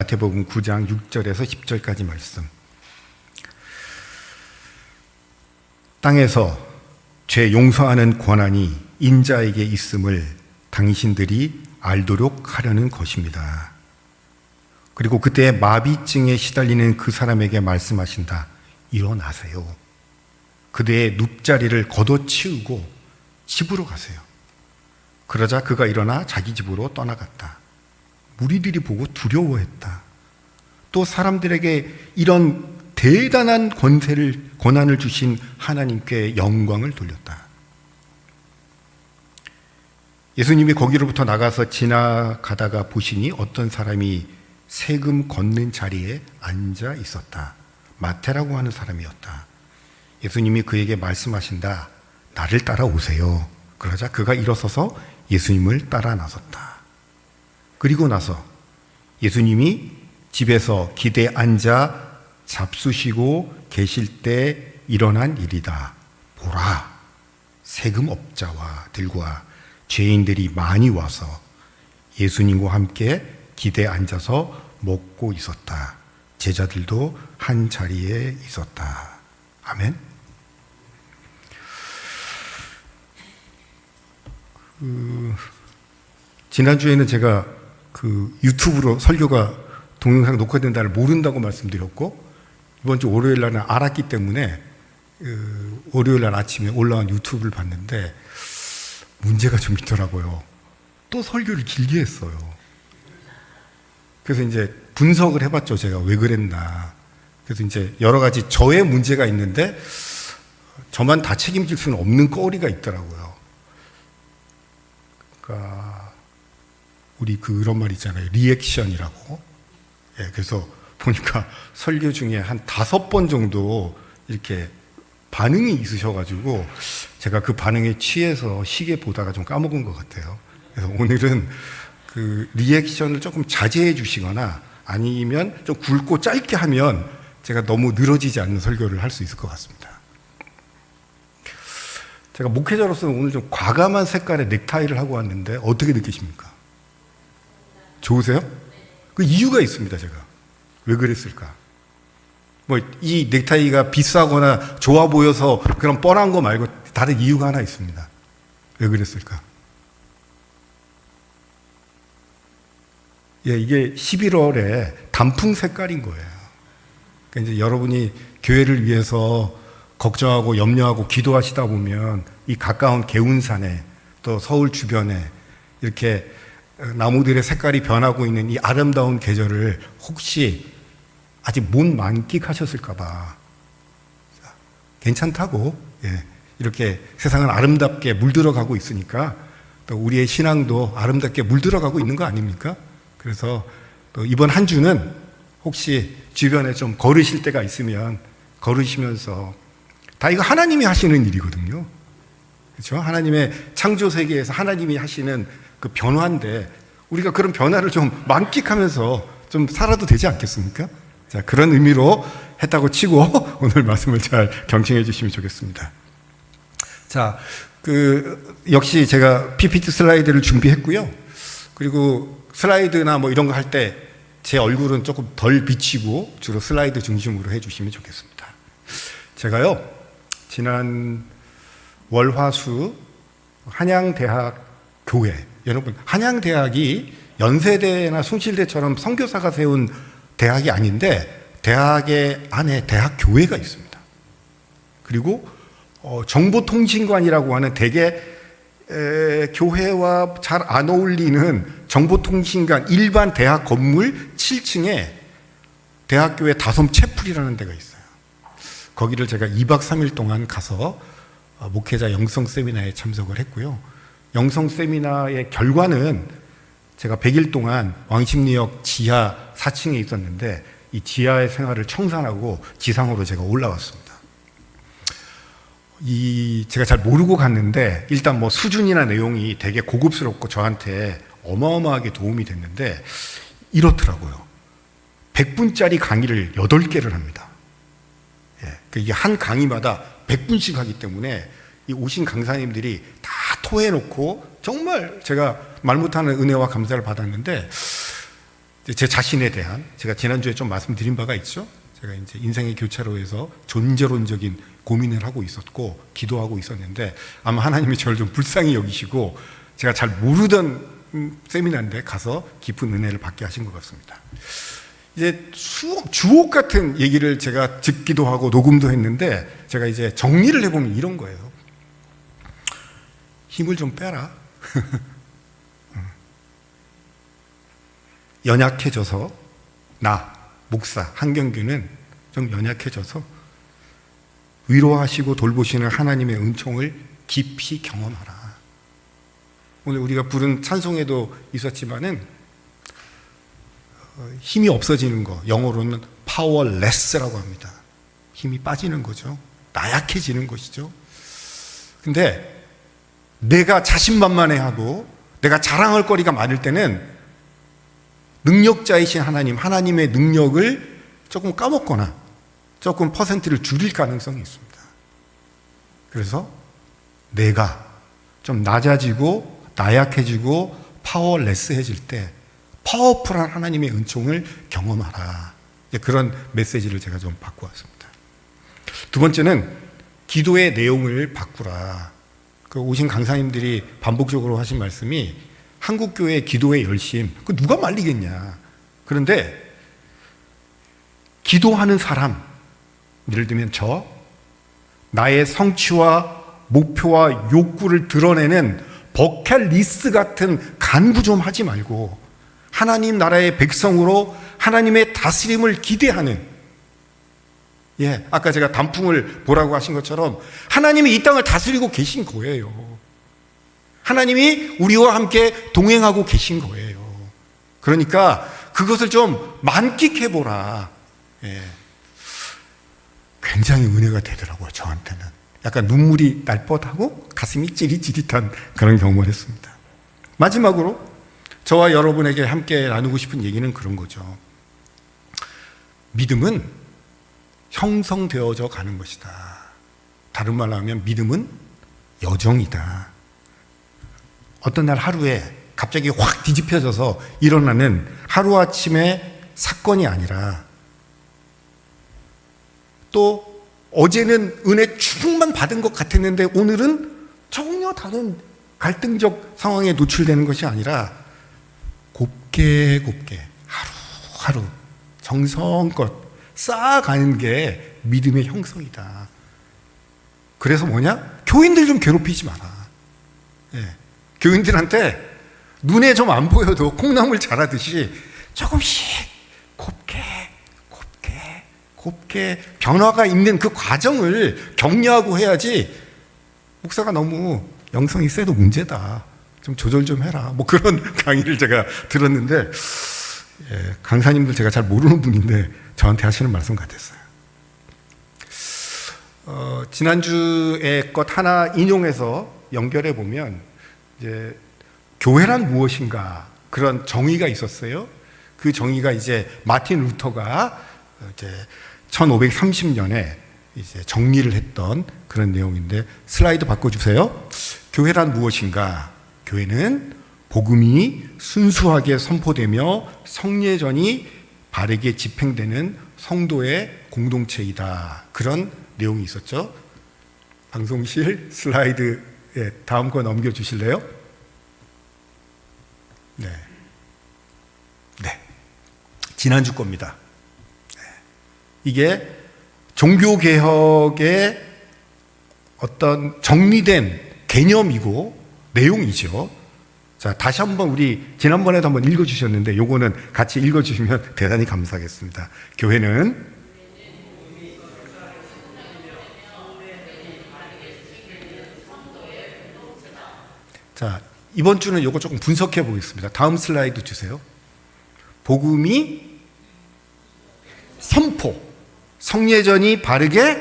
마태복음 9장 6절에서 10절까지 말씀. 땅에서 죄 용서하는 권한이 인자에게 있음을 당신들이 알도록 하려는 것입니다. 그리고 그때 마비증에 시달리는 그 사람에게 말씀하신다. 일어나세요. 그대의 눕자리를 걷어치우고 집으로 가세요. 그러자 그가 일어나 자기 집으로 떠나갔다. 무리들이 보고 두려워했다. 또 사람들에게 이런 대단한 권한을 주신 하나님께 영광을 돌렸다. 예수님이 거기로부터 나가서 지나가다가 보시니 어떤 사람이 세금 걷는 자리에 앉아 있었다. 마태라고 하는 사람이었다. 예수님이 그에게 말씀하신다. 나를 따라오세요. 그러자 그가 일어서서 예수님을 따라 나섰다. 그리고 나서 예수님이 집에서 기대에 앉아 잡수시고 계실 때 일어난 일이다. 보라, 세금업자와 죄인들이 많이 와서 예수님과 함께 기대에 앉아서 먹고 있었다. 제자들도 한 자리에 있었다. 아멘. 지난주에는 제가 유튜브로 설교가 동영상 녹화된다를 모른다고 말씀드렸고, 이번 주 월요일 날은 알았기 때문에 월요일 날 아침에 올라온 유튜브를 봤는데 문제가 좀 있더라고요. 또 설교를 길게 했어요. 그래서 이제 분석을 해봤죠. 제가 왜 그랬나. 그래서 이제 여러 가지 저의 문제가 있는데 저만 다 책임질 수는 없는 거리가 있더라고요. 그러니까 우리 그런 말 있잖아요. 리액션이라고. 예, 그래서 보니까 설교 중에 한 5번 정도 이렇게 반응이 있으셔가지고 제가 그 반응에 취해서 시계 보다가 좀 까먹은 것 같아요. 그래서 오늘은 그 리액션을 조금 자제해 주시거나 아니면 좀 굵고 짧게 하면 제가 너무 늘어지지 않는 설교를 할 수 있을 것 같습니다. 제가 목회자로서는 오늘 좀 과감한 색깔의 넥타이를 하고 왔는데 어떻게 느끼십니까? 좋으세요? 그 이유가 있습니다. 제가 왜 그랬을까? 이 넥타이가 비싸거나 좋아 보여서 그런 뻔한 거 말고 다른 이유가 하나 있습니다. 왜 그랬을까? 예, 이게 11월에 단풍 색깔인 거예요. 그러니까 이제 여러분이 교회를 위해서 걱정하고 염려하고 기도하시다 보면 이 가까운 개운산에 또 서울 주변에 이렇게 나무들의 색깔이 변하고 있는 이 아름다운 계절을 혹시 아직 못 만끽하셨을까 봐 괜찮다고, 예, 이렇게 세상은 아름답게 물들어가고 있으니까 또 우리의 신앙도 아름답게 물들어가고 있는 거 아닙니까? 그래서 또 이번 한 주는 혹시 주변에 좀 걸으실 때가 있으면 걸으시면서 다 이거 하나님이 하시는 일이거든요. 그렇죠? 하나님의 창조 세계에서 하나님이 하시는 그 변화인데 우리가 그런 변화를 좀 만끽하면서 좀 살아도 되지 않겠습니까? 자, 그런 의미로 했다고 치고 오늘 말씀을 잘 경청해 주시면 좋겠습니다. 자, 역시 제가 PPT 슬라이드를 준비했고요. 그리고 슬라이드나 이런 거 할 때 제 얼굴은 조금 덜 비치고 주로 슬라이드 중심으로 해 주시면 좋겠습니다. 제가요, 지난 월화수 한양대학 교회, 여러분, 한양대학이 연세대나 숭실대처럼 선교사가 세운 대학이 아닌데 대학의 안에 대학교회가 있습니다. 그리고 정보통신관이라고 하는 되게 교회와 잘 안 어울리는 정보통신관 일반 대학 건물 7층에 대학교회 다솜 채플이라는 데가 있어요. 거기를 제가 2박 3일 동안 가서 목회자 영성 세미나에 참석을 했고요. 영성 세미나의 결과는 제가 100일 동안 왕십리역 지하 4층에 있었는데 이 지하의 생활을 청산하고 지상으로 제가 올라왔습니다. 제가 잘 모르고 갔는데 일단 수준이나 내용이 되게 고급스럽고 저한테 어마어마하게 도움이 됐는데 이렇더라고요. 100분짜리 강의를 8개를 합니다. 예, 이게 한 강의마다 100분씩 하기 때문에 이 오신 강사님들이 다 토해놓고 정말 제가 말 못하는 은혜와 감사를 받았는데 제 자신에 대한, 제가 지난주에 좀 말씀드린 바가 있죠. 제가 이제 인생의 교차로에서 존재론적인 고민을 하고 있었고 기도하고 있었는데 아마 하나님이 저를 좀 불쌍히 여기시고 제가 잘 모르던 세미나인데 가서 깊은 은혜를 받게 하신 것 같습니다. 이제 주옥 같은 얘기를 제가 듣기도 하고 녹음도 했는데 제가 이제 정리를 해보면 이런 거예요. 힘을 좀 빼라. 연약해져서 나 목사 한경규는 좀 연약해져서 위로하시고 돌보시는 하나님의 은총을 깊이 경험하라. 오늘 우리가 부른 찬송에도 있었지만은 힘이 없어지는 거, 영어로는 powerless라고 합니다. 힘이 빠지는 거죠. 나약해지는 것이죠. 근데 내가 자신만만해하고 내가 자랑할 거리가 많을 때는 능력자이신 하나님, 하나님의 능력을 조금 까먹거나 조금 퍼센트를 줄일 가능성이 있습니다. 그래서 내가 좀 낮아지고 나약해지고 파워레스해질 때 파워풀한 하나님의 은총을 경험하라. 그런 메시지를 제가 좀 받고 왔습니다. 두 번째는 기도의 내용을 바꾸라. 그 오신 강사님들이 반복적으로 하신 말씀이 한국교회 기도의 열심, 그 누가 말리겠냐. 그런데 기도하는 사람, 예를 들면 나의 성취와 목표와 욕구를 드러내는 버킷리스트 같은 간구 좀 하지 말고 하나님 나라의 백성으로 하나님의 다스림을 기대하는, 아까 제가 단풍을 보라고 하신 것처럼 하나님이 이 땅을 다스리고 계신 거예요. 하나님이 우리와 함께 동행하고 계신 거예요. 그러니까 그것을 좀 만끽해보라. 굉장히 은혜가 되더라고요, 저한테는. 약간 눈물이 날 뻔하고 가슴이 찌릿찌릿한 그런 경험을 했습니다. 마지막으로 저와 여러분에게 함께 나누고 싶은 얘기는 그런 거죠. 믿음은 형성되어져 가는 것이다. 다른 말로 하면 믿음은 여정이다. 어떤 날 하루에 갑자기 확 뒤집혀져서 일어나는 하루아침의 사건이 아니라, 또 어제는 은혜 충만 받은 것 같았는데 오늘은 전혀 다른 갈등적 상황에 노출되는 것이 아니라 곱게 하루하루 정성껏 쌓아가는 게 믿음의 형성이다. 그래서 뭐냐? 교인들 좀 괴롭히지 마라. 교인들한테 눈에 좀 안 보여도 콩나물 자라듯이 조금씩 곱게 변화가 있는 그 과정을 격려하고 해야지, 목사가 너무 영성이 세도 문제다, 좀 조절 좀 해라, 뭐 그런 강의를 제가 들었는데, 강사님들 제가 잘 모르는 분인데 저한테 하시는 말씀 같았어요. 지난주에 것 하나 인용해서 연결해 보면, 이제 교회란 무엇인가, 그런 정의가 있었어요. 그 정의가 이제 마틴 루터가 이제 1530년에 이제 정리를 했던 그런 내용인데, 슬라이드 바꿔주세요. 교회란 무엇인가? 교회는 복음이 순수하게 선포되며 성례전이 바르게 집행되는 성도의 공동체이다. 그런 내용이 있었죠. 방송실 슬라이드 다음 거 넘겨주실래요? 네. 지난주 겁니다. 이게 종교개혁의 어떤 정리된 개념이고 내용이죠. 자, 다시 한번 우리 지난번에도 한번 읽어주셨는데 요거는 같이 읽어주시면 대단히 감사하겠습니다. 교회는 자, 이번 주는 요거 조금 분석해 보겠습니다. 다음 슬라이드 주세요. 복음이 선포, 성례전이 바르게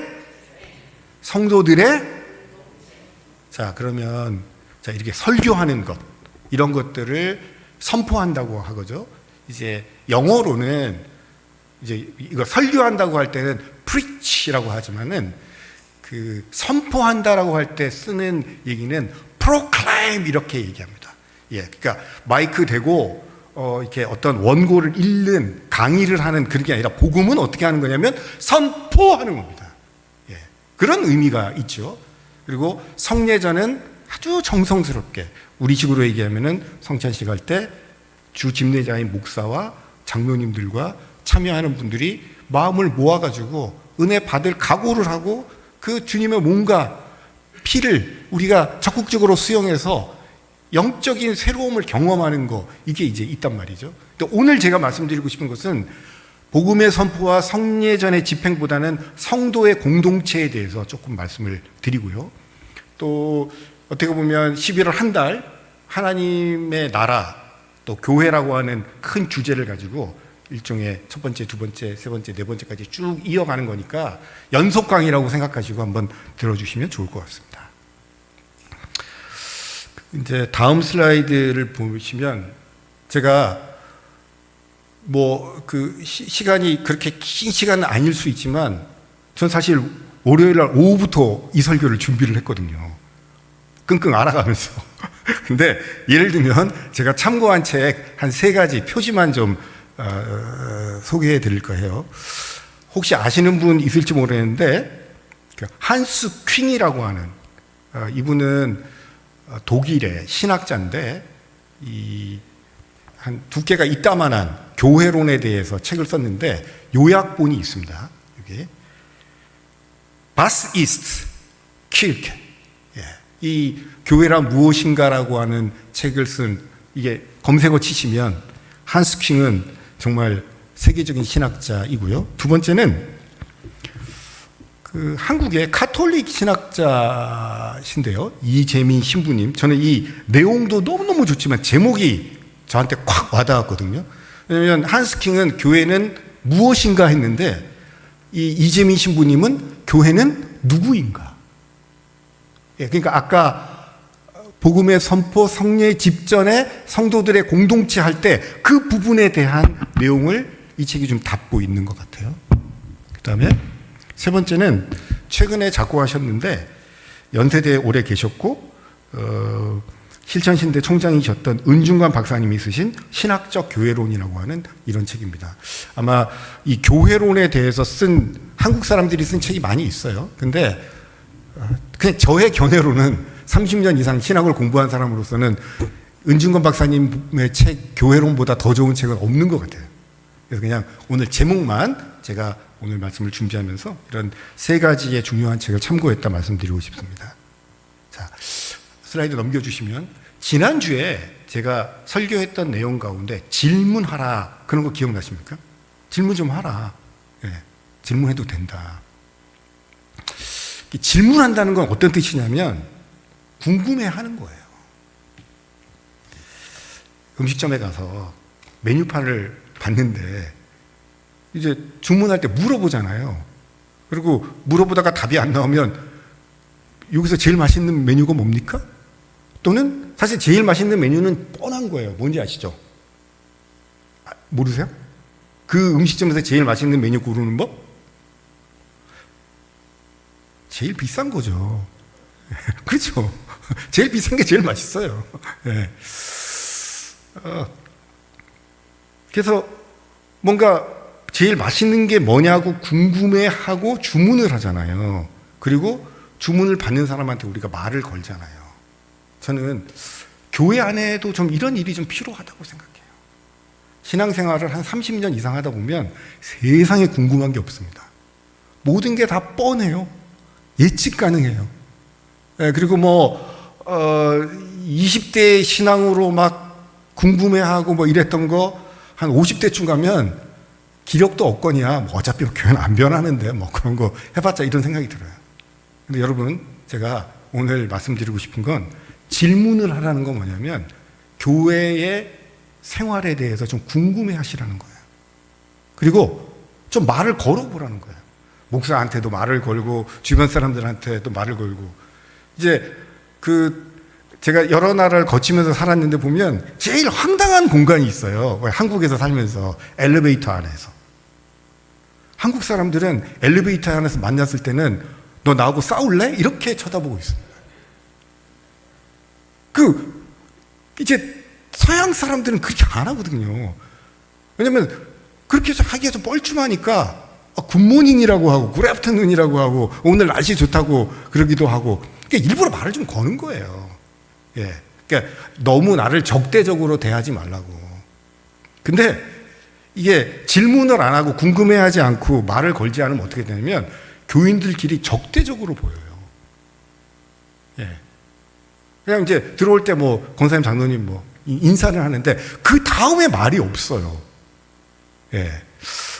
성도들의, 자, 그러면 자, 이렇게 설교하는 것, 이런 것들을 선포한다고 하거죠. 이제 영어로는 이제 이거 설교한다고 할 때는 preach라고 하지만은 그 선포한다라고 할 때 쓰는 얘기는 proclaim 이렇게 얘기합니다. 그러니까 마이크 대고 이렇게 어떤 원고를 읽는 강의를 하는 그런 게 아니라 복음은 어떻게 하는 거냐면 선포하는 겁니다. 예, 그런 의미가 있죠. 그리고 성례자는 아주 정성스럽게 우리식으로 얘기하면은 성찬식 할 때 주 집례자인 목사와 장로님들과 참여하는 분들이 마음을 모아가지고 은혜 받을 각오를 하고 그 주님의 몸과 피를 우리가 적극적으로 수용해서 영적인 새로움을 경험하는 거, 이게 이제 있단 말이죠. 근데 오늘 제가 말씀드리고 싶은 것은 복음의 선포와 성례전의 집행보다는 성도의 공동체에 대해서 조금 말씀을 드리고요. 또 어떻게 보면 11월 한 달 하나님의 나라 또 교회라고 하는 큰 주제를 가지고 일종의 첫 번째, 두 번째, 세 번째, 네 번째까지 쭉 이어가는 거니까 연속 강의라고 생각하시고 한번 들어주시면 좋을 것 같습니다. 이제 다음 슬라이드를 보시면 제가 시간이 그렇게 긴 시간은 아닐 수 있지만 전 사실 월요일 날 오후부터 이 설교를 준비를 했거든요. 끙끙 앓아가면서. 근데 예를 들면 제가 참고한 책 한 3가지 표지만 좀 소개해 드릴 거예요. 혹시 아시는 분 있을지 모르겠는데 한스 퀸이라고 하는 이분은 독일의 신학자인데 한 두께가 이따만한 교회론에 대해서 책을 썼는데 요약본이 있습니다. 여기 바스 이스트 킬케, 이 교회란 무엇인가라고 하는 책을 쓴, 이게 검색어 치시면 한스 퀸은 정말 세계적인 신학자이고요. 두 번째는 한국의 카톨릭 신학자신데요, 이재민 신부님. 저는 이 내용도 너무너무 좋지만 제목이 저한테 콱 와닿았거든요. 왜냐하면 한스 킹은 교회는 무엇인가 했는데 이 이재민 신부님은 교회는 누구인가. 그러니까 아까 복음의 선포 성례 집전에 성도들의 공동체 할 때 그 부분에 대한 내용을 이 책이 좀 담고 있는 것 같아요. 그 다음에 세 번째는 최근에 작고하셨는데 연세대에 오래 계셨고 실천신대 총장이셨던 은중관 박사님이 쓰신 신학적 교회론이라고 하는 이런 책입니다. 아마 이 교회론에 대해서 쓴 한국 사람들이 쓴 책이 많이 있어요. 근데 그냥 저의 견해로는 30년 이상 신학을 공부한 사람으로서는 은중관 박사님의 책 교회론보다 더 좋은 책은 없는 것 같아요. 그래서 그냥 오늘 제목만 제가 오늘 말씀을 준비하면서 이런 3가지의 중요한 책을 참고했다 말씀드리고 싶습니다. 자, 슬라이드 넘겨주시면 지난주에 제가 설교했던 내용 가운데 질문하라, 그런 거 기억나십니까? 질문 좀 하라. 질문해도 된다. 질문한다는 건 어떤 뜻이냐면 궁금해하는 거예요. 음식점에 가서 메뉴판을 봤는데 이제 주문할 때 물어보잖아요. 그리고 물어보다가 답이 안 나오면 여기서 제일 맛있는 메뉴가 뭡니까? 또는 사실 제일 맛있는 메뉴는 뻔한 거예요. 뭔지 아시죠? 모르세요? 그 음식점에서 제일 맛있는 메뉴 고르는 법? 제일 비싼 거죠. 그렇죠? 제일 비싼 게 제일 맛있어요. 그래서 뭔가 제일 맛있는 게 뭐냐고 궁금해하고 주문을 하잖아요. 그리고 주문을 받는 사람한테 우리가 말을 걸잖아요. 저는 교회 안에도 좀 이런 일이 좀 필요하다고 생각해요. 신앙생활을 한 30년 이상 하다 보면 세상에 궁금한 게 없습니다. 모든 게 다 뻔해요. 예측 가능해요. 그리고 20대 신앙으로 막 궁금해하고 이랬던 거 한 50대쯤 가면 기력도 없거니와 어차피 교회는 안 변하는데 그런 거 해봤자 이런 생각이 들어요. 근데 여러분, 제가 오늘 말씀드리고 싶은 건 질문을 하라는 건 뭐냐면 교회의 생활에 대해서 좀 궁금해 하시라는 거예요. 그리고 좀 말을 걸어보라는 거예요. 목사한테도 말을 걸고 주변 사람들한테도 말을 걸고. 이제 제가 여러 나라를 거치면서 살았는데 보면 제일 황당한 공간이 있어요. 한국에서 살면서 엘리베이터 안에서. 한국 사람들은 엘리베이터 안에서 만났을 때는 너 나하고 싸울래? 이렇게 쳐다보고 있습니다. 이제 서양 사람들은 그렇게 안 하거든요. 왜냐면 그렇게 해서 하기에서 뻘쭘하니까 굿모닝이라고 하고 굿애프터눈이라고 하고 오늘 날씨 좋다고 그러기도 하고, 그러니까 일부러 말을 좀 거는 거예요. 예, 그러니까 너무 나를 적대적으로 대하지 말라고. 근데 이게 질문을 안 하고 궁금해하지 않고 말을 걸지 않으면 어떻게 되냐면 교인들끼리 적대적으로 보여요. 예, 그냥 이제 들어올 때 뭐 권사님, 장로님 뭐 인사를 하는데 그 다음에 말이 없어요. 예,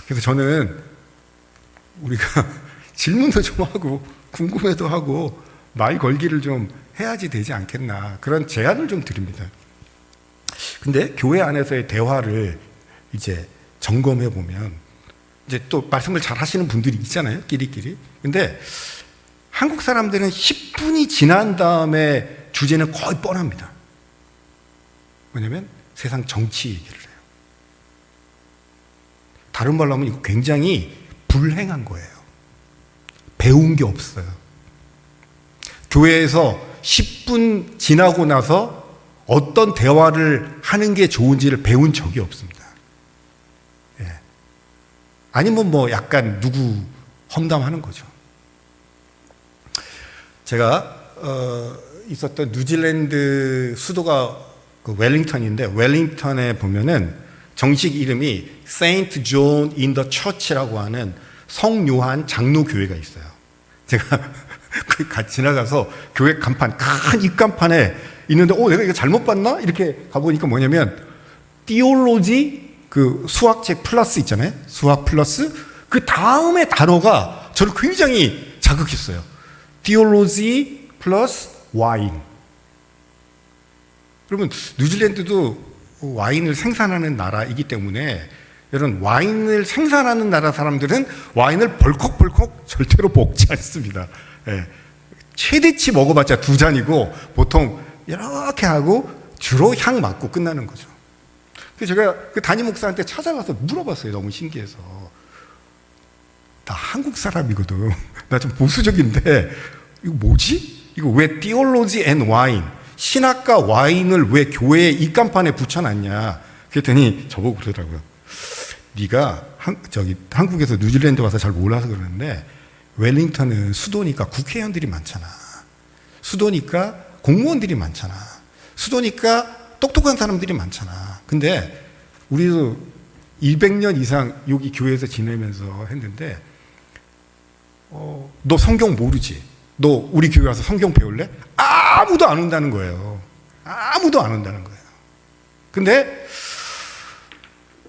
그래서 저는 우리가 질문도 좀 하고 궁금해도 하고 말 걸기를 좀 해야지 되지 않겠나, 그런 제안을 좀 드립니다. 근데 교회 안에서의 대화를 이제 점검해 보면 이제 또 말씀을 잘 하시는 분들이 있잖아요, 끼리끼리. 근데 한국 사람들은 10분이 지난 다음에 주제는 거의 뻔합니다. 뭐냐면 세상 정치 얘기를 해요. 다른 말로 하면 이거 굉장히 불행한 거예요. 배운 게 없어요. 교회에서 10분 지나고 나서 어떤 대화를 하는 게 좋은지를 배운 적이 없습니다. 예. 아니면 뭐 약간 누구 험담하는 거죠. 제가 있었던 뉴질랜드 수도가 그 웰링턴인데, 웰링턴에 보면은 정식 이름이 세인트 존 인 더 처치라고 하는 성요한 장로교회가 있어요. 제가 같이 지나가서 교회 간판, 큰 입간판에 있는데 내가 이거 잘못 봤나? 이렇게 가보니까 뭐냐면 띠올로지, 그 수학책 플러스 있잖아요, 수학 플러스, 그 다음에 단어가 저를 굉장히 자극했어요. 띠올로지 플러스 와인. 그러면 뉴질랜드도 와인을 생산하는 나라이기 때문에 이런 와인을 생산하는 나라 사람들은 와인을 벌컥벌컥 절대로 먹지 않습니다. 예. 최대치 먹어봤자 2잔이고 보통 이렇게 하고 주로 향 맡고 끝나는 거죠. 그래서 제가 그 담임 목사한테 찾아가서 물어봤어요. 너무 신기해서. 나 한국 사람이거든. 나 좀 보수적인데 이거 뭐지? 이거 왜 theology and wine, 신학과 와인을 왜 교회에 입간판에 붙여놨냐? 그랬더니 저보고 그러더라고요. 네가 한국에서 뉴질랜드 와서 잘 몰라서 그러는데 웰링턴은 수도니까 국회의원들이 많잖아. 수도니까 공무원들이 많잖아. 수도니까 똑똑한 사람들이 많잖아. 근데 우리도 200년 이상 여기 교회에서 지내면서 했는데 너 성경 모르지? 너 우리 교회 와서 성경 배울래? 아무도 안 온다는 거예요. 아무도 안 온다는 거예요. 근데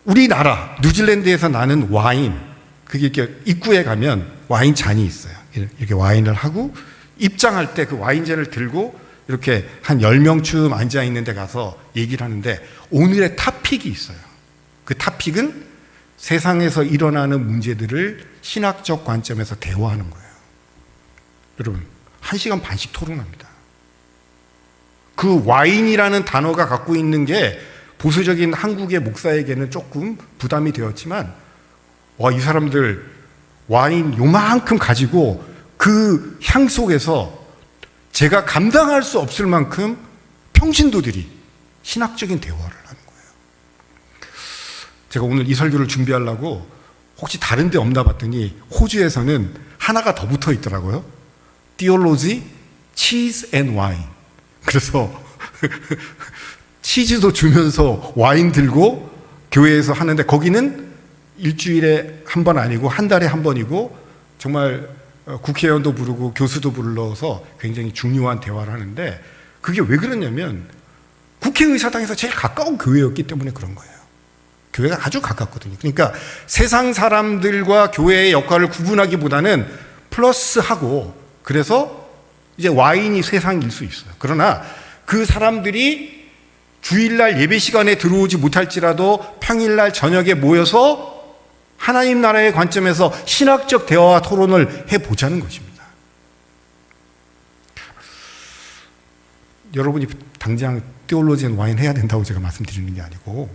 우리나라 뉴질랜드에서 나는 와인, 그게 이렇게 입구에 가면 와인 잔이 있어요. 이렇게 와인을 하고 입장할 때 그 와인잔을 들고 이렇게 한 10명쯤 앉아 있는 데 가서 얘기를 하는데 오늘의 토픽이 있어요. 그 토픽은 세상에서 일어나는 문제들을 신학적 관점에서 대화하는 거예요. 여러분, 1시간 반씩 토론합니다. 그 와인이라는 단어가 갖고 있는 게 보수적인 한국의 목사에게는 조금 부담이 되었지만, 이 사람들 와인 요만큼 가지고 그 향 속에서 제가 감당할 수 없을 만큼 평신도들이 신학적인 대화를 하는 거예요. 제가 오늘 이 설교를 준비하려고 혹시 다른 데 없나 봤더니 호주에서는 하나가 더 붙어 있더라고요. Theology, Cheese and Wine. 그래서 치즈도 주면서 와인 들고 교회에서 하는데 거기는 일주일에 한 번 아니고 한 달에 한 번이고 정말 국회의원도 부르고 교수도 불러서 굉장히 중요한 대화를 하는데, 그게 왜 그러냐면 국회의사당에서 제일 가까운 교회였기 때문에 그런 거예요. 교회가 아주 가깝거든요. 그러니까 세상 사람들과 교회의 역할을 구분하기보다는 플러스하고, 그래서 이제 와인이 세상일 수 있어요. 그러나 그 사람들이 주일날 예배 시간에 들어오지 못할지라도 평일날 저녁에 모여서 하나님 나라의 관점에서 신학적 대화와 토론을 해보자는 것입니다. 여러분이 당장 theology and wine 해야 된다고 제가 말씀드리는 게 아니고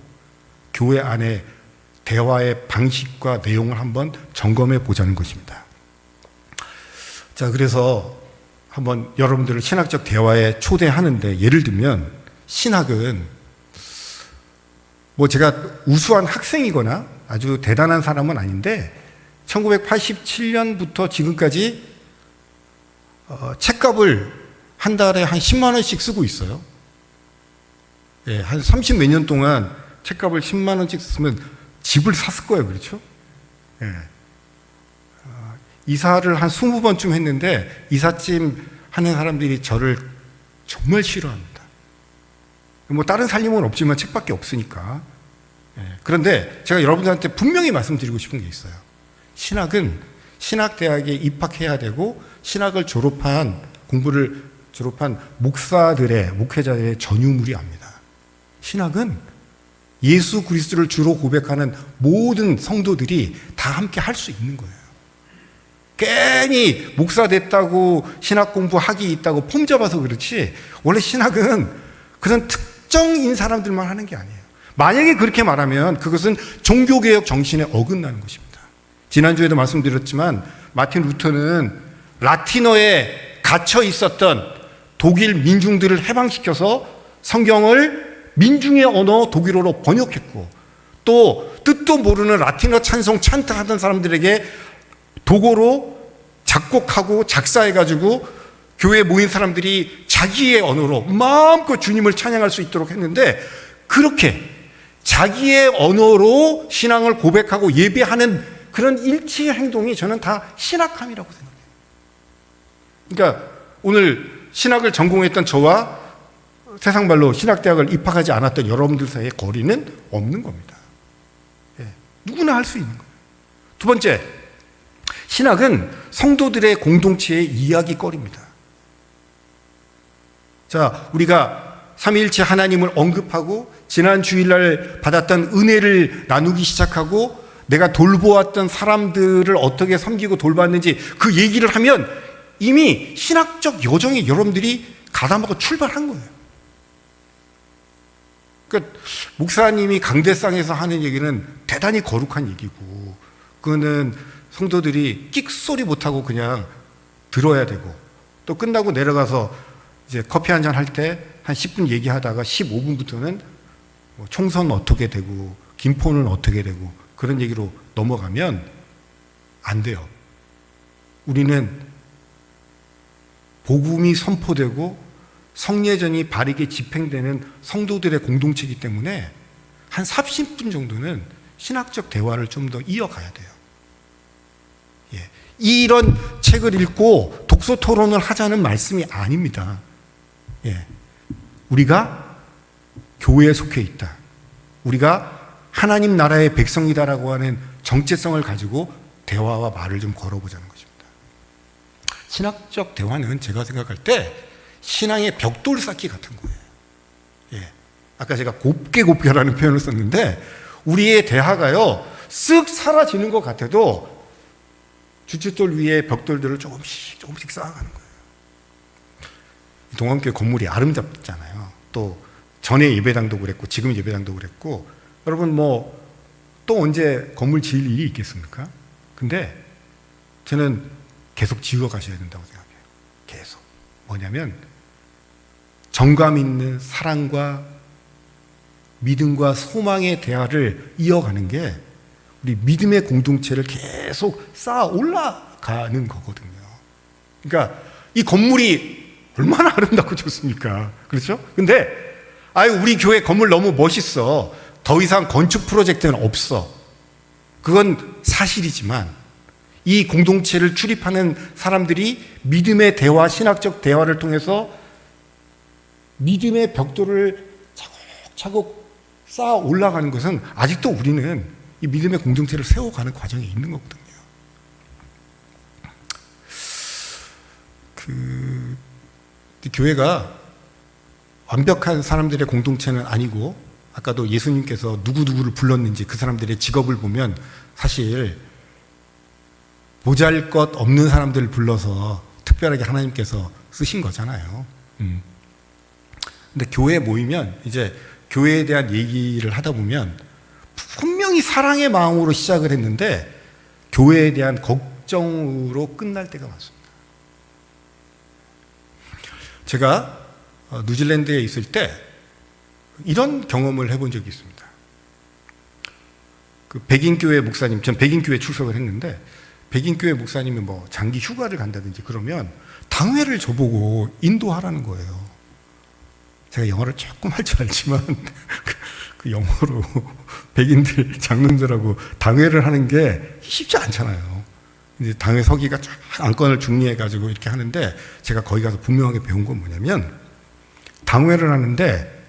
교회 안에 대화의 방식과 내용을 한번 점검해 보자는 것입니다. 자, 그래서 한번 여러분들을 신학적 대화에 초대하는데, 예를 들면 신학은 뭐 제가 우수한 학생이거나 아주 대단한 사람은 아닌데 1987년부터 지금까지 책값을 한 달에 한 10만 원씩 쓰고 있어요. 예, 한 30 몇 년 동안 책값을 10만 원씩 쓰면 집을 샀을 거예요. 그렇죠? 예. 이사를 한 20번쯤 했는데 이삿짐 하는 사람들이 저를 정말 싫어합니다. 뭐 다른 살림은 없지만 책밖에 없으니까. 예. 그런데 제가 여러분들한테 분명히 말씀드리고 싶은 게 있어요. 신학은 신학대학에 입학해야 되고 신학을 공부를 졸업한 목회자들의 전유물이 압니다. 신학은 예수 그리스도를 주로 고백하는 모든 성도들이 다 함께 할 수 있는 거예요. 괜히 목사 됐다고 신학 공부학이 있다고 폼 잡아서 그렇지 원래 신학은 그런 특정인 사람들만 하는 게 아니에요. 만약에 그렇게 말하면 그것은 종교개혁 정신에 어긋나는 것입니다. 지난주에도 말씀드렸지만 마틴 루터는 라틴어에 갇혀 있었던 독일 민중들을 해방시켜서 성경을 민중의 언어 독일어로 번역했고 또 뜻도 모르는 라틴어 찬송 찬타 하던 사람들에게 독어로 작곡하고 작사해가지고 교회에 모인 사람들이 자기의 언어로 마음껏 주님을 찬양할 수 있도록 했는데 그렇게 자기의 언어로 신앙을 고백하고 예배하는 그런 일치의 행동이 저는 다 신학함이라고 생각해요. 그러니까 오늘 신학을 전공했던 저와 세상말로 신학대학을 입학하지 않았던 여러분들 사이에 거리는 없는 겁니다. 예, 누구나 할 수 있는 거예요. 두 번째, 신학은 성도들의 공동체의 이야기거리입니다. 자, 우리가 삼위일체 하나님을 언급하고 지난 주일날 받았던 은혜를 나누기 시작하고 내가 돌보았던 사람들을 어떻게 섬기고 돌봤는지 그 얘기를 하면 이미 신학적 여정에 여러분들이 가담하고 출발한 거예요. 그러니까 목사님이 강대상에서 하는 얘기는 대단히 거룩한 얘기고 그거는 성도들이 끽소리 못하고 그냥 들어야 되고 또 끝나고 내려가서 이제 커피 한잔 할 때 한 10분 얘기하다가 15분부터는 뭐 총선 어떻게 되고 김포는 어떻게 되고 그런 얘기로 넘어가면 안 돼요. 우리는 복음이 선포되고 성례전이 바르게 집행되는 성도들의 공동체이기 때문에 한 30분 정도는 신학적 대화를 좀 더 이어가야 돼요. 예. 이런 책을 읽고 독서 토론을 하자는 말씀이 아닙니다. 예. 우리가 교회에 속해 있다. 우리가 하나님 나라의 백성이다라고 하는 정체성을 가지고 대화와 말을 좀 걸어보자는 것입니다. 신학적 대화는 제가 생각할 때 신앙의 벽돌 쌓기 같은 거예요. 예. 아까 제가 곱게라는 표현을 썼는데 우리의 대화가요 쓱 사라지는 것 같아도 주춧돌 위에 벽돌들을 조금씩 쌓아가는 거예요. 동안교회 건물이 아름답잖아요. 또 전에 예배당도 그랬고 지금 예배당도 그랬고 여러분 뭐 또 언제 건물 지을 일이 있겠습니까? 근데 저는 계속 지어 가셔야 된다고 생각해요. 계속. 뭐냐면 정감 있는 사랑과 믿음과 소망의 대화를 이어가는 게 우리 믿음의 공동체를 계속 쌓아 올라가는 거거든요. 그러니까 이 건물이 얼마나 아름답고 좋습니까? 그렇죠? 근데 우리 교회 건물 너무 멋있어. 더 이상 건축 프로젝트는 없어. 그건 사실이지만 이 공동체를 출입하는 사람들이 믿음의 대화, 신학적 대화를 통해서 믿음의 벽돌을 차곡차곡 쌓아 올라가는 것은 아직도 우리는 이 믿음의 공동체를 세워가는 과정에 있는 거거든요. 교회가 완벽한 사람들의 공동체는 아니고 아까도 예수님께서 누구누구를 불렀는지 그 사람들의 직업을 보면 사실 보잘것 없는 사람들을 불러서 특별하게 하나님께서 쓰신 거잖아요. 근데 교회에 모이면 이제 교회에 대한 얘기를 하다 보면 분명히 사랑의 마음으로 시작을 했는데 교회에 대한 걱정으로 끝날 때가 많습니다. 제가 뉴질랜드에 있을 때 이런 경험을 해본 적이 있습니다. 그 백인교회 목사님, 전 백인교회 출석을 했는데 백인교회 목사님이 뭐 장기 휴가를 간다든지 그러면 당회를 저보고 인도하라는 거예요. 제가 영어를 조금 할 줄 알지만 그 영어로 백인들 장로들하고 당회를 하는 게 쉽지 않잖아요. 이제 당회 서기가 쫙 안건을 중리해가지고 이렇게 하는데 제가 거기 가서 분명하게 배운 건 뭐냐면 당회를 하는데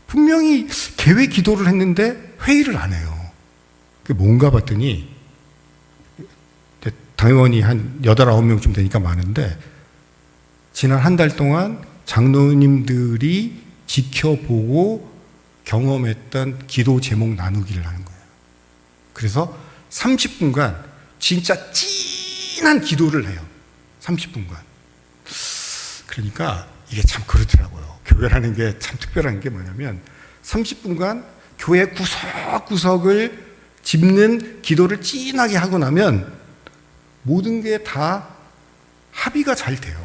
분명히 개회 기도를 했는데 회의를 안 해요. 그게 뭔가 봤더니 당회원이 한 8, 9명쯤 되니까 많은데 지난 한 달 동안 장로님들이 지켜보고 경험했던 기도 제목 나누기를 하는 거예요. 그래서 30분간 진짜 진한 기도를 해요. 30분간. 그러니까 이게 참 그렇더라고요. 교회라는 게 참 특별한 게 뭐냐면 30분간 교회 구석구석을 짚는 기도를 진하게 하고 나면 모든 게 다 합의가 잘 돼요.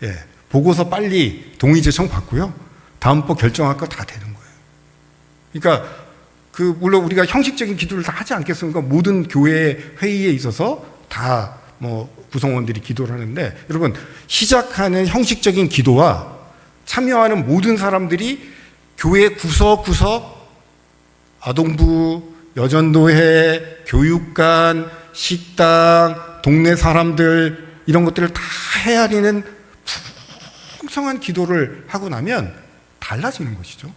예, 보고서 빨리 동의 제청 받고요. 다음번 결정할 거 다 되는 거예요. 그러니까 물론 우리가 형식적인 기도를 다 하지 않겠습니까? 모든 교회 회의에 있어서 다 구성원들이 기도를 하는데 여러분 시작하는 형식적인 기도와 참여하는 모든 사람들이 교회 구석구석 아동부, 여전도회, 교육관, 식당, 동네 사람들 이런 것들을 다 헤아리는 풍성한 기도를 하고 나면 달라지는 것이죠.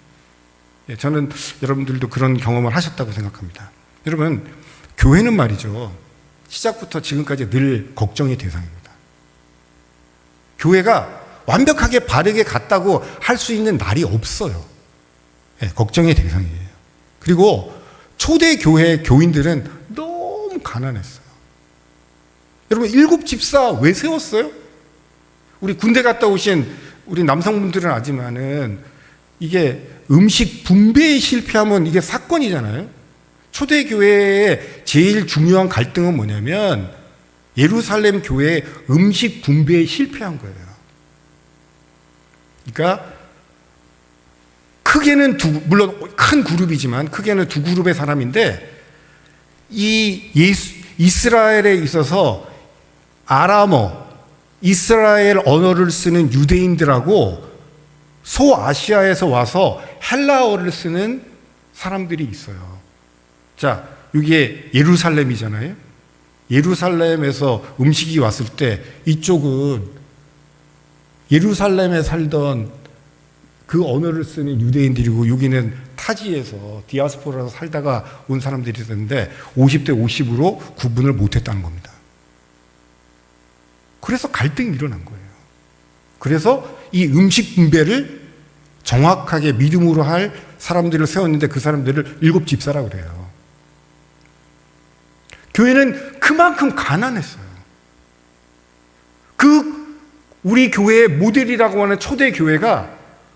예, 저는 여러분들도 그런 경험을 하셨다고 생각합니다. 여러분 교회는 말이죠. 시작부터 지금까지 늘 걱정의 대상입니다. 교회가 완벽하게 바르게 갔다고 할 수 있는 날이 없어요. 예, 걱정의 대상이에요. 그리고 초대 교회 교인들은 너무 가난했어요. 여러분 7집사 왜 세웠어요? 우리 군대 갔다 오신 우리 남성분들은 아지만은 이게 음식 분배에 실패하면 이게 사건이잖아요. 초대교회의 제일 중요한 갈등은 뭐냐면 예루살렘 교회의 음식 분배에 실패한 거예요. 그러니까 크게는 물론 큰 그룹이지만 크게는 두 그룹의 사람인데 이스라엘에 있어서 아람어, 이스라엘 언어를 쓰는 유대인들하고 소아시아에서 와서 헬라어를 쓰는 사람들이 있어요. 자, 이게 예루살렘이잖아요. 예루살렘에서 음식이 왔을 때 이쪽은 예루살렘에 살던 그 언어를 쓰는 유대인들이고 여기는 타지에서 디아스포라에서 살다가 온 사람들이 있었는데 50대 50으로 구분을 못했다는 겁니다. 그래서 갈등이 일어난 거예요. 그래서 이 음식 분배를 정확하게 믿음으로 할 사람들을 세웠는데 그 사람들을 7집사라고 그래요. 교회는 그만큼 가난했어요. 우리 교회의 모델이라고 하는 초대 교회가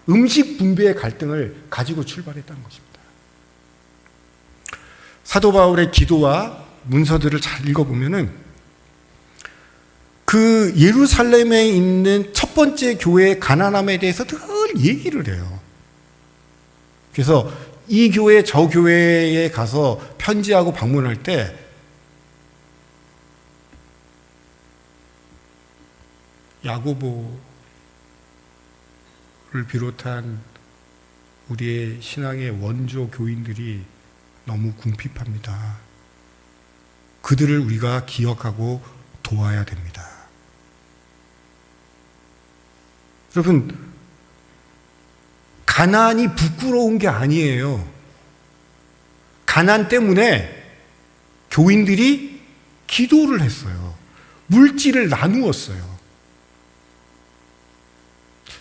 음식 분배의 갈등을 가지고 출발했다는 것입니다. 사도 바울의 기도와 문서들을 잘 읽어보면은 그 예루살렘에 있는 첫 번째 교회의 가난함에 대해서 늘 얘기를 해요. 그래서 이 교회 저 교회에 가서 편지하고 방문할 때 야고보를 비롯한 우리의 신앙의 원조 교인들이 너무 궁핍합니다. 그들을 우리가 기억하고 도와야 됩니다. 여러분, 가난이 부끄러운 게 아니에요. 가난 때문에 교인들이 기도를 했어요. 물질을 나누었어요.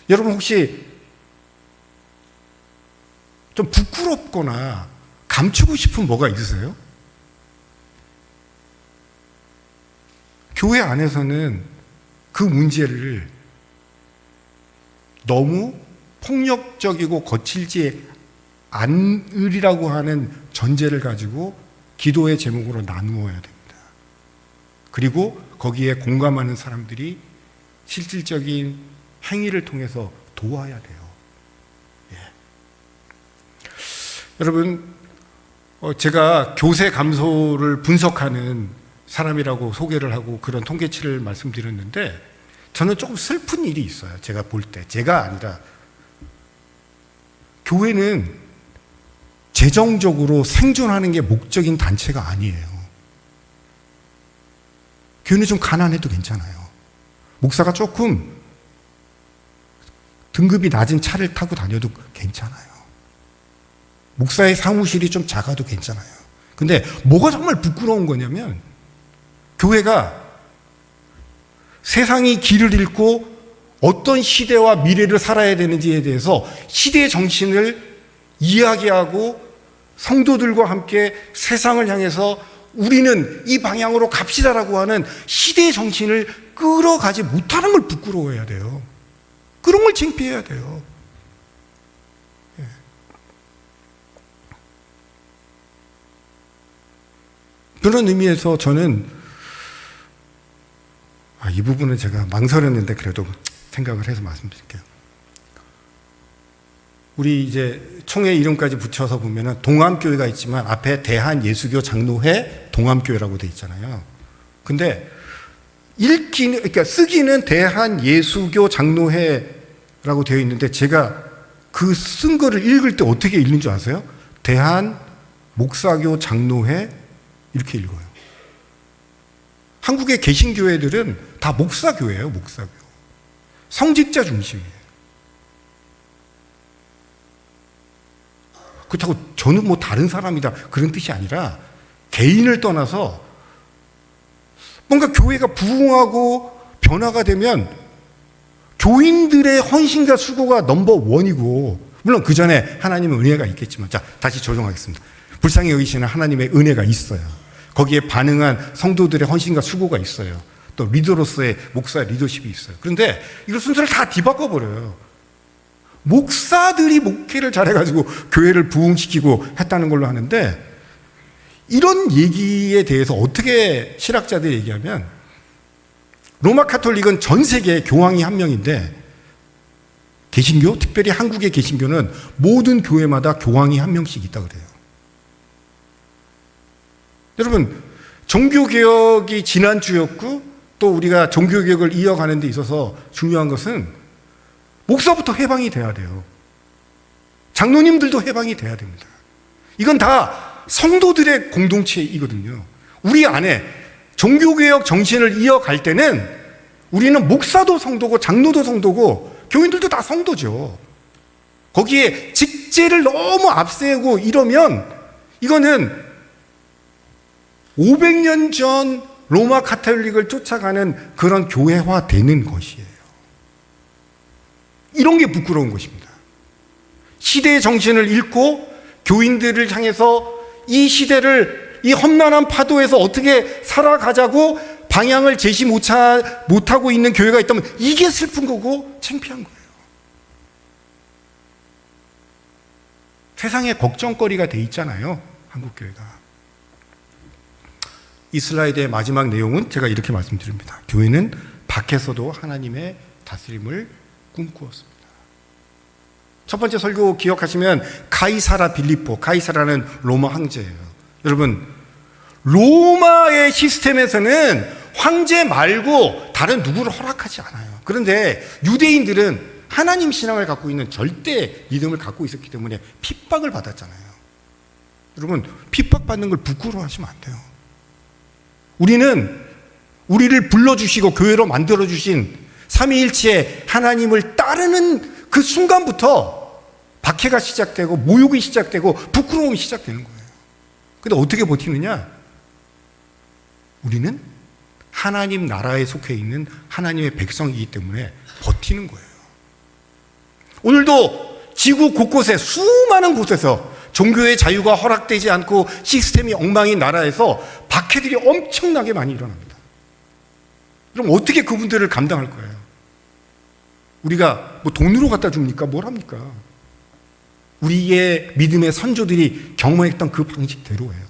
여러분 혹시 좀 부끄럽거나 감추고 싶은 뭐가 있으세요? 교회 안에서는 그 문제를 너무 폭력적이고 거칠지 않으리라고 하는 전제를 가지고 기도의 제목으로 나누어야 됩니다. 그리고 거기에 공감하는 사람들이 실질적인 행위를 통해서 도와야 돼요. 예. 여러분, 제가 교세 감소를 분석하는 사람이라고 소개를 하고 그런 통계치를 말씀드렸는데 저는 조금 슬픈 일이 있어요. 제가 볼 때. 제가 아니라 교회는 재정적으로 생존하는 게 목적인 단체가 아니에요. 교회는 좀 가난해도 괜찮아요. 목사가 조금 등급이 낮은 차를 타고 다녀도 괜찮아요. 목사의 사무실이 좀 작아도 괜찮아요. 근데 뭐가 정말 부끄러운 거냐면 교회가 세상이 길을 잃고 어떤 시대와 미래를 살아야 되는지에 대해서 시대의 정신을 이야기하고 성도들과 함께 세상을 향해서 우리는 이 방향으로 갑시다라고 하는 시대의 정신을 끌어가지 못하는 걸 부끄러워해야 돼요. 그런 걸 창피해야 돼요. 그런 의미에서 저는 이 부분은 제가 망설였는데 그래도 생각을 해서 말씀드릴게요. 우리 이제 총회 이름까지 붙여서 보면은 동암교회가 있지만 앞에 대한예수교 장로회 동암교회라고 돼 있잖아요. 근데 그러니까 쓰기는 대한예수교 장로회라고 되어 있는데 제가 그 쓴 거를 읽을 때 어떻게 읽는 줄 아세요? 대한목사교 장로회 이렇게 읽어요. 한국의 개신교회들은 다 목사교회예요, 목사교. 성직자 중심이에요. 그렇다고 저는 뭐 다른 사람이다 그런 뜻이 아니라 개인을 떠나서 뭔가 교회가 부흥하고 변화가 되면 교인들의 헌신과 수고가 넘버원이고 물론 그 전에 하나님의 은혜가 있겠지만 자 다시 조정하겠습니다. 불쌍히 여기시는 하나님의 은혜가 있어요. 거기에 반응한 성도들의 헌신과 수고가 있어요. 또 리더로서의 목사의 리더십이 있어요. 그런데 이거 순서를 다 뒤바꿔버려요. 목사들이 목회를 잘해가지고 교회를 부흥시키고 했다는 걸로 하는데 이런 얘기에 대해서 어떻게 신학자들이 얘기하면 로마 카톨릭은 전 세계에 교황이 한 명인데 개신교, 특별히 한국의 개신교는 모든 교회마다 교황이 한 명씩 있다 그래요. 여러분 종교개혁이 지난주였고 또 우리가 종교개혁을 이어가는 데 있어서 중요한 것은 목사부터 해방이 돼야 돼요. 장로님들도 해방이 돼야 됩니다. 이건 다 성도들의 공동체이거든요. 우리 안에 종교개혁 정신을 이어갈 때는 우리는 목사도 성도고 장로도 성도고 교인들도 다 성도죠. 거기에 직제를 너무 앞세우고 이러면 이거는 500년 전 로마 카톨릭을 쫓아가는 그런 교회화되는 것이에요. 이런 게 부끄러운 것입니다. 시대의 정신을 잃고 교인들을 향해서 이 시대를 이 험난한 파도에서 어떻게 살아가자고 방향을 제시 못하고 있는 교회가 있다면 이게 슬픈 거고 창피한 거예요. 세상에 걱정거리가 돼 있잖아요. 한국교회가. 이 슬라이드의 마지막 내용은 제가 이렇게 말씀드립니다. 교회는 밖에서도 하나님의 다스림을 꿈꾸었습니다. 첫 번째 설교 기억하시면 가이사라 빌립보, 가이사라는 로마 황제예요. 여러분 로마의 시스템에서는 황제 말고 다른 누구를 허락하지 않아요. 그런데 유대인들은 하나님 신앙을 갖고 있는 절대 믿음을 갖고 있었기 때문에 핍박을 받았잖아요. 여러분 핍박받는 걸 부끄러워하시면 안 돼요. 우리는 우리를 불러주시고 교회로 만들어주신 삼위일체의 하나님을 따르는 그 순간부터 박해가 시작되고 모욕이 시작되고 부끄러움이 시작되는 거예요. 근데 어떻게 버티느냐? 우리는 하나님 나라에 속해 있는 하나님의 백성이기 때문에 버티는 거예요. 오늘도 지구 곳곳에 수많은 곳에서 종교의 자유가 허락되지 않고 시스템이 엉망인 나라에서 박해들이 엄청나게 많이 일어납니다. 그럼 어떻게 그분들을 감당할 거예요? 우리가 뭐 돈으로 갖다 줍니까? 뭘 합니까? 우리의 믿음의 선조들이 경험했던 그 방식대로예요.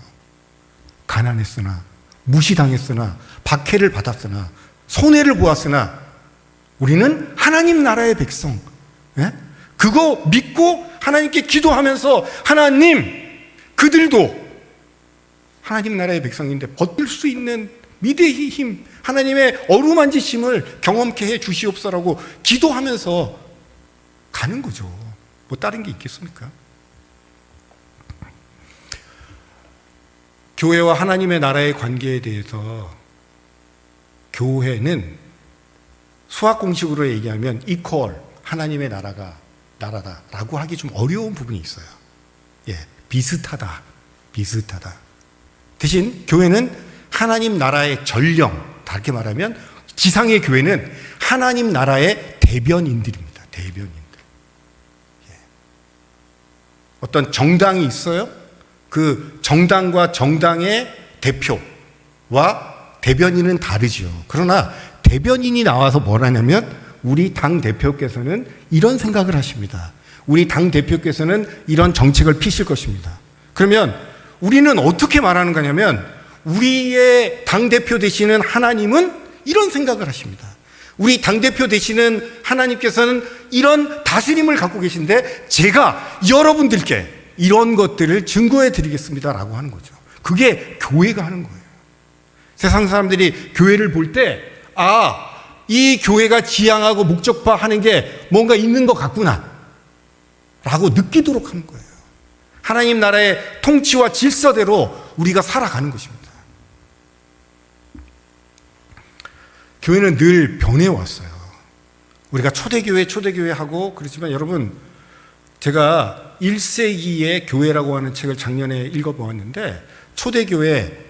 가난했으나 무시당했으나 박해를 받았으나 손해를 보았으나 우리는 하나님 나라의 백성, 그거 믿고 하나님께 기도하면서 하나님 그들도 하나님 나라의 백성인데 버틸 수 있는 미대의 힘, 하나님의 어루만지심을 경험케 해 주시옵소라고 기도하면서 가는 거죠. 뭐 다른 게 있겠습니까? 교회와 하나님의 나라의 관계에 대해서 교회는 수학 공식으로 얘기하면 equal, 하나님의 나라다라고 하기 좀 어려운 부분이 있어요. 예, 비슷하다. 대신 교회는 하나님 나라의 전령, 다르게 말하면 지상의 교회는 하나님 나라의 대변인들입니다. 대변인들. 예. 어떤 정당이 있어요. 그 정당과 정당의 대표와 대변인은 다르죠. 그러나 대변인이 나와서 뭘 하냐면 우리 당 대표께서는 이런 생각을 하십니다. 우리 당 대표께서는 이런 정책을 피실 것입니다. 그러면 우리는 어떻게 말하는 거냐면 우리의 당 대표 되시는 하나님은 이런 생각을 하십니다. 우리 당 대표 되시는 하나님께서는 이런 다스림을 갖고 계신데 제가 여러분들께 이런 것들을 증거해 드리겠습니다라고 하는 거죠. 그게 교회가 하는 거예요. 세상 사람들이 교회를 볼 때 이 교회가 지향하고 목적화하는 게 뭔가 있는 것 같구나 라고 느끼도록 하는 거예요. 하나님 나라의 통치와 질서대로 우리가 살아가는 것입니다. 교회는 늘 변해왔어요. 우리가 초대교회 하고 그렇지만 여러분, 제가 1세기의 교회라고 하는 책을 작년에 읽어보았는데 초대교회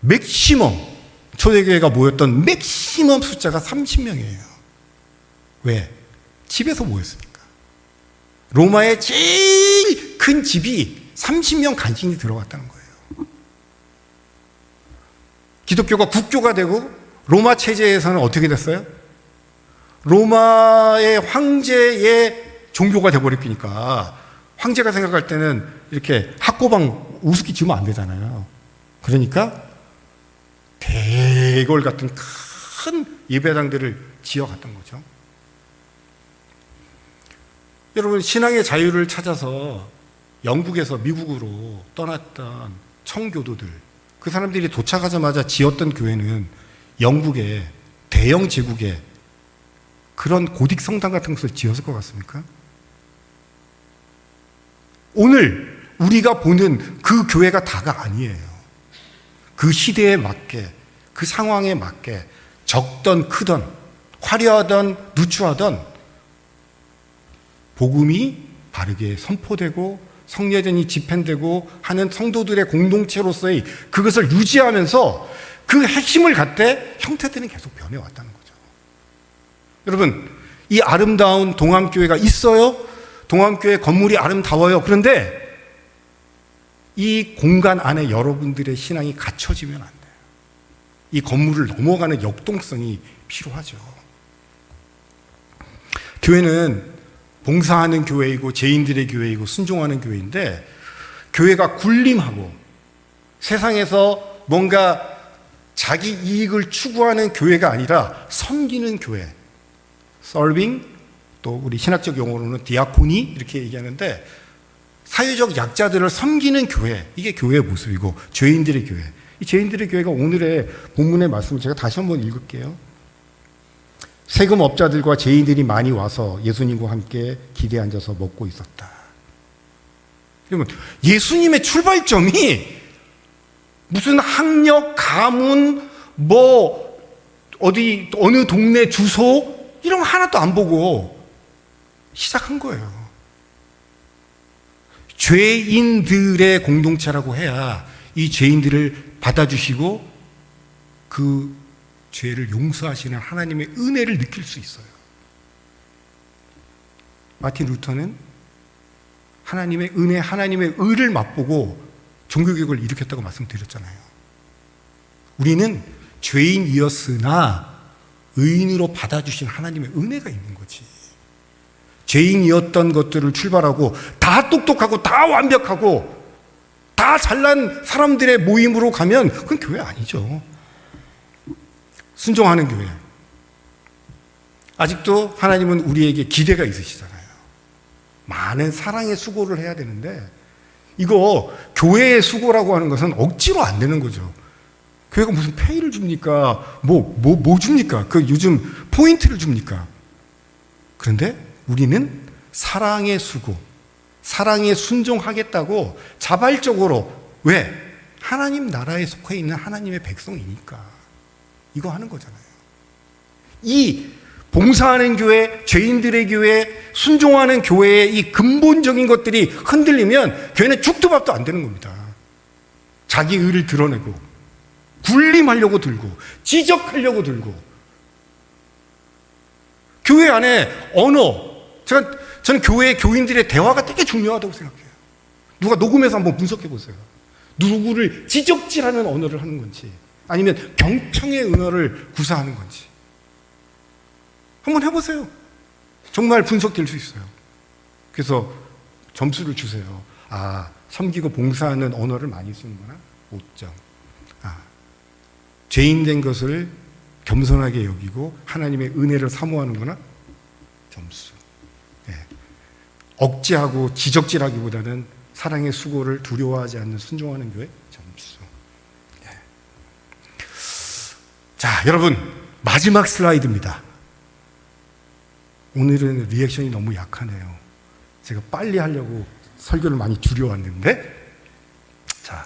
맥시멈, 초대교회가 모였던 맥시멈 숫자가 30명이에요. 왜? 집에서 모였으니까. 로마의 제일 큰 집이 30명 간신히 들어갔다는 거예요. 기독교가 국교가 되고 로마 체제에서는 어떻게 됐어요? 로마의 황제의 종교가 돼버리니까 황제가 생각할 때는 이렇게 학고방 우습게 지으면 안 되잖아요. 그러니까 대궐 같은 큰 예배당들을 지어갔던 거죠. 여러분, 신앙의 자유를 찾아서 영국에서 미국으로 떠났던 청교도들, 그 사람들이 도착하자마자 지었던 교회는 영국의 대영 제국의 그런 고딕 성당 같은 것을 지었을 것 같습니까? 오늘 우리가 보는 그 교회가 다가 아니에요. 그 시대에 맞게, 그 상황에 맞게 적던 크던 화려하던 누추하던 복음이 바르게 선포되고 성례전이 집행되고 하는 성도들의 공동체로서의 그것을 유지하면서 그 핵심을 갖되 형태들은 계속 변해왔다는 거죠. 여러분, 이 아름다운 동암교회가 있어요. 동암교회 건물이 아름다워요. 그런데 이 공간 안에 여러분들의 신앙이 갇혀지면 안 돼요. 이 건물을 넘어가는 역동성이 필요하죠. 교회는 봉사하는 교회이고 죄인들의 교회이고 순종하는 교회인데, 교회가 군림하고 세상에서 뭔가 자기 이익을 추구하는 교회가 아니라 섬기는 교회, serving, 또 우리 신학적 용어로는 디아코니 이렇게 얘기하는데, 사회적 약자들을 섬기는 교회, 이게 교회의 모습이고 죄인들의 교회, 이 죄인들의 교회가 오늘의 본문의 말씀을 제가 다시 한번 읽을게요. 세금업자들과 죄인들이 많이 와서 예수님과 함께 기대에 앉아서 먹고 있었다. 그러면 예수님의 출발점이 무슨 학력, 가문, 뭐 어디 어느 동네 주소 이런 거 하나도 안 보고 시작한 거예요. 죄인들의 공동체라고 해야 이 죄인들을 받아주시고 그 죄를 용서하시는 하나님의 은혜를 느낄 수 있어요. 마틴 루터는 하나님의 은혜, 하나님의 의를 맛보고 종교개혁을 일으켰다고 말씀드렸잖아요. 우리는 죄인이었으나 의인으로 받아주신 하나님의 은혜가 있는 거지. 죄인이었던 것들을 출발하고 다 똑똑하고 다 완벽하고 다 잘난 사람들의 모임으로 가면 그건 교회 아니죠. 순종하는 교회. 아직도 하나님은 우리에게 기대가 있으시잖아요. 많은 사랑의 수고를 해야 되는데 이거 교회의 수고라고 하는 것은 억지로 안 되는 거죠. 교회가 무슨 페이를 줍니까? 뭐 줍니까? 그 요즘 포인트를 줍니까? 그런데 우리는 사랑의 수고, 사랑에 순종하겠다고 자발적으로, 왜? 하나님 나라에 속해 있는 하나님의 백성이니까 이거 하는 거잖아요. 이 봉사하는 교회, 죄인들의 교회, 순종하는 교회의 이 근본적인 것들이 흔들리면 교회는 죽도 밥도 안 되는 겁니다. 자기 의를 드러내고 군림하려고 들고 지적하려고 들고, 교회 안에 언어, 저는 교회 교인들의 대화가 되게 중요하다고 생각해요. 누가 녹음해서 한번 분석해 보세요. 누구를 지적질하는 언어를 하는 건지, 아니면 경청의 언어를 구사하는 건지 한번 해보세요. 정말 분석될 수 있어요. 그래서 점수를 주세요. 섬기고 봉사하는 언어를 많이 쓰는구나, 5점. 죄인 된 것을 겸손하게 여기고 하나님의 은혜를 사모하는구나, 점수. 억지하고 지적질하기보다는 사랑의 수고를 두려워하지 않는 순종하는 교회, 점수. 자, 여러분, 마지막 슬라이드입니다. 오늘은 리액션이 너무 약하네요. 제가 빨리 하려고 설교를 많이 줄여왔는데, 자,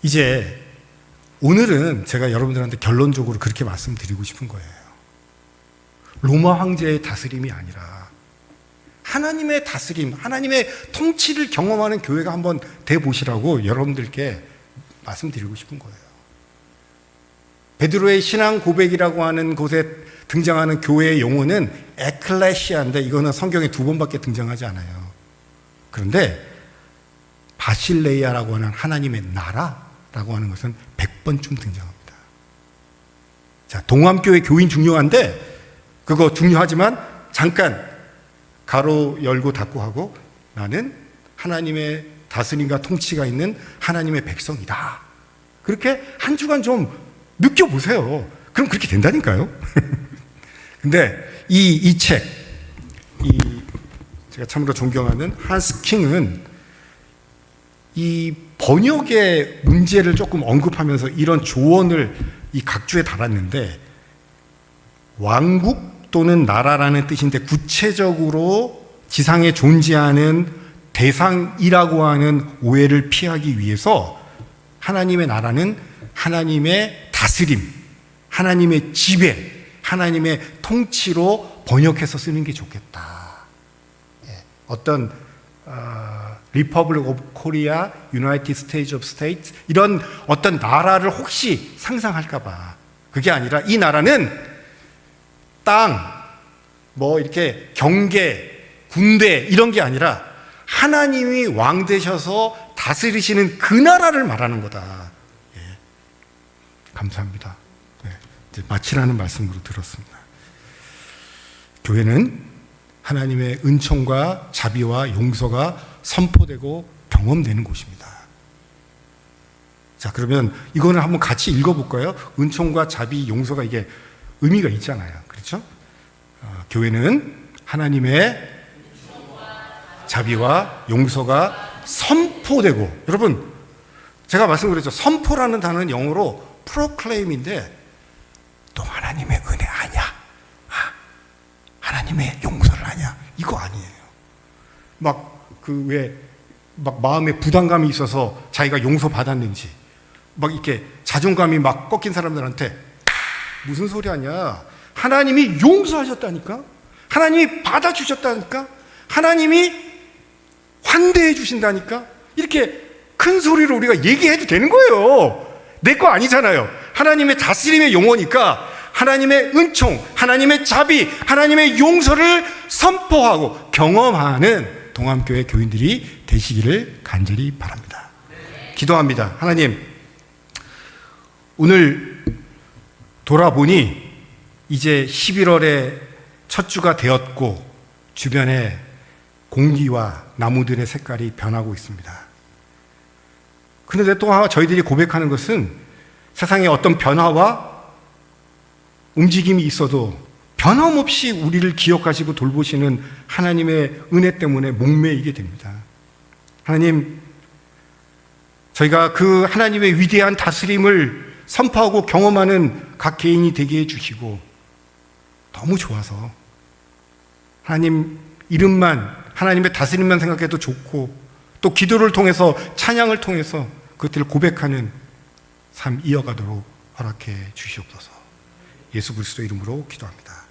이제 오늘은 제가 여러분들한테 결론적으로 그렇게 말씀드리고 싶은 거예요. 로마 황제의 다스림이 아니라 하나님의 다스림, 하나님의 통치를 경험하는 교회가 한번 돼 보시라고 여러분들께 말씀드리고 싶은 거예요. 베드로의 신앙 고백이라고 하는 곳에 등장하는 교회의 용어는 에클레시아인데, 이거는 성경에 2번밖에 등장하지 않아요. 그런데 바실레이아라고 하는 하나님의 나라라고 하는 것은 100번쯤 등장합니다. 자, 동암교회 교인 중요한데, 그거 중요하지만 잠깐 가로 열고 닫고 하고, 나는 하나님의 다스림과 통치가 있는 하나님의 백성이다. 그렇게 한 주간 좀 느껴보세요. 그럼 그렇게 된다니까요. 근데 이 책, 제가 참으로 존경하는 한스 킹은 이 번역의 문제를 조금 언급하면서 이런 조언을 이 각주에 달았는데, 왕국 또는 나라라는 뜻인데 구체적으로 지상에 존재하는 대상이라고 하는 오해를 피하기 위해서 하나님의 나라는 하나님의 다스림, 하나님의 지배, 하나님의 통치로 번역해서 쓰는 게 좋겠다. 어떤 리퍼블릭 오브 코리아, 유나이티드 스테이트 오브 스테이트, 이런 어떤 나라를 혹시 상상할까 봐. 그게 아니라 이 나라는 땅, 이렇게 경계, 군대 이런 게 아니라 하나님이 왕 되셔서 다스리시는 그 나라를 말하는 거다. 감사합니다. 이제 마치라는 말씀으로 들었습니다. 교회는 하나님의 은총과 자비와 용서가 선포되고 경험되는 곳입니다. 자, 그러면 이거는 한번 같이 읽어볼까요? 은총과 자비, 용서가 이게 의미가 있잖아요. 그렇죠? 교회는 하나님의 자비와 용서가 선포되고, 여러분, 제가 말씀드렸죠. 선포라는 단어는 영어로 proclaim인데, 또 하나님의 은혜 아니야, 하나님의 용서를 아니야, 이거 아니에요. 마음에 부담감이 있어서 자기가 용서 받았는지, 이렇게 자존감이 꺾인 사람들한테 무슨 소리 하냐, 하나님이 용서하셨다니까, 하나님이 받아주셨다니까, 하나님이 환대해 주신다니까, 이렇게 큰 소리로 우리가 얘기해도 되는 거예요. 내 거 아니잖아요. 하나님의 다스림의 용어니까 하나님의 은총, 하나님의 자비, 하나님의 용서를 선포하고 경험하는 동암교회 교인들이 되시기를 간절히 바랍니다. 기도합니다. 하나님, 오늘 돌아보니 이제 11월의 첫 주가 되었고, 주변에 공기와 나무들의 색깔이 변하고 있습니다. 그런데 또 저희들이 고백하는 것은 세상에 어떤 변화와 움직임이 있어도 변함없이 우리를 기억하시고 돌보시는 하나님의 은혜 때문에 목매이게 됩니다. 하나님, 저희가 그 하나님의 위대한 다스림을 선포하고 경험하는 각 개인이 되게 해주시고, 너무 좋아서 하나님 이름만, 하나님의 다스림만 생각해도 좋고, 또 기도를 통해서, 찬양을 통해서 그것들을 고백하는 삶 이어가도록 허락해 주시옵소서. 예수 그리스도 이름으로 기도합니다.